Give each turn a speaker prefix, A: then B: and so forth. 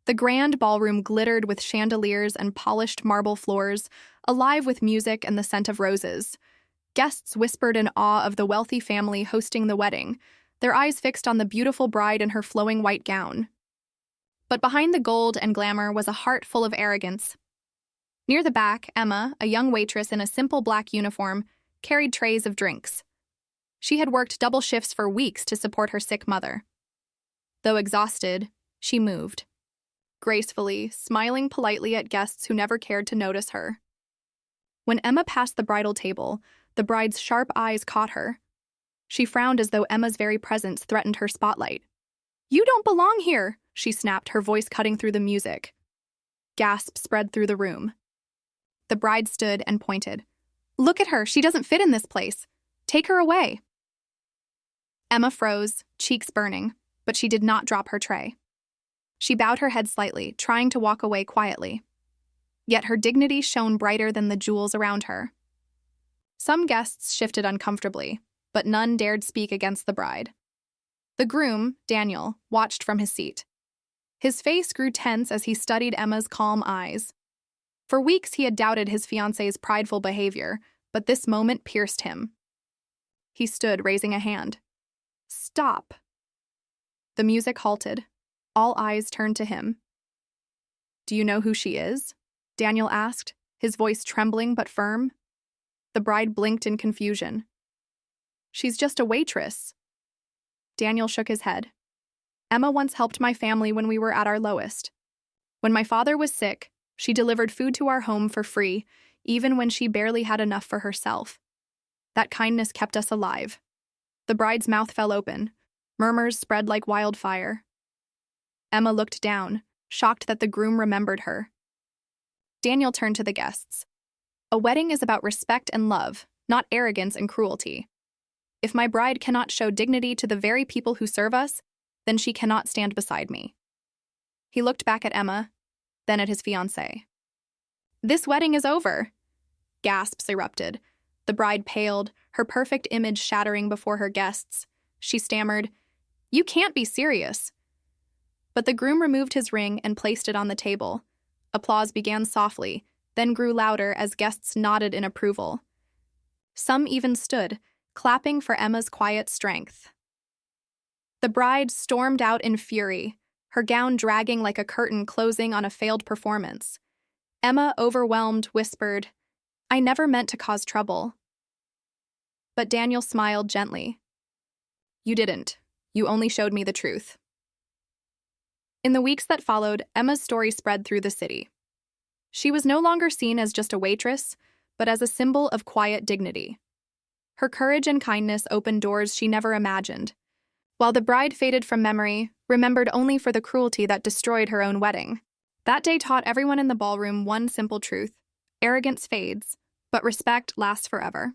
A: The grand ballroom glittered with chandeliers and polished marble floors, alive with music and the scent of roses. Guests whispered in awe of the wealthy family hosting the wedding, their eyes fixed on the beautiful bride in her flowing white gown. But behind the gold and glamour was a heart full of arrogance. Near the back, Emma, a young waitress in a simple black uniform, carried trays of drinks. She had worked double shifts for weeks to support her sick mother. Though exhausted, she moved, gracefully, smiling politely at guests who never cared to notice her. When Emma passed the bridal table, the bride's sharp eyes caught her. She frowned as though Emma's very presence threatened her spotlight. "You don't belong here," she snapped, her voice cutting through the music. Gasps spread through the room. The bride stood and pointed. "Look at her, she doesn't fit in this place. Take her away." Emma froze, cheeks burning, but she did not drop her tray. She bowed her head slightly, trying to walk away quietly. Yet her dignity shone brighter than the jewels around her. Some guests shifted uncomfortably, but none dared speak against the bride. The groom, Daniel, watched from his seat. His face grew tense as he studied Emma's calm eyes. For weeks he had doubted his fiancée's prideful behavior, but this moment pierced him. He stood, raising a hand. "Stop." The music halted. All eyes turned to him. "Do you know who she is?" Daniel asked, his voice trembling but firm. The bride blinked in confusion. "She's just a waitress." Daniel shook his head. "Emma once helped my family when we were at our lowest. When my father was sick, she delivered food to our home for free, even when she barely had enough for herself. That kindness kept us alive." The bride's mouth fell open. Murmurs spread like wildfire. Emma looked down, shocked that the groom remembered her. Daniel turned to the guests. "A wedding is about respect and love, not arrogance and cruelty. If my bride cannot show dignity to the very people who serve us, then she cannot stand beside me." He looked back at Emma, then at his fiancée. "This wedding is over." Gasps erupted. The bride paled, her perfect image shattering before her guests. She stammered, "You can't be serious." But the groom removed his ring and placed it on the table. Applause began softly, then grew louder as guests nodded in approval. Some even stood, clapping for Emma's quiet strength. The bride stormed out in fury, her gown dragging like a curtain closing on a failed performance. Emma, overwhelmed, whispered, "I never meant to cause trouble." But Daniel smiled gently. "You didn't. You only showed me the truth." In the weeks that followed, Emma's story spread through the city. She was no longer seen as just a waitress, but as a symbol of quiet dignity. Her courage and kindness opened doors she never imagined, while the bride faded from memory, remembered only for the cruelty that destroyed her own wedding. That day taught everyone in the ballroom one simple truth: arrogance fades, but respect lasts forever.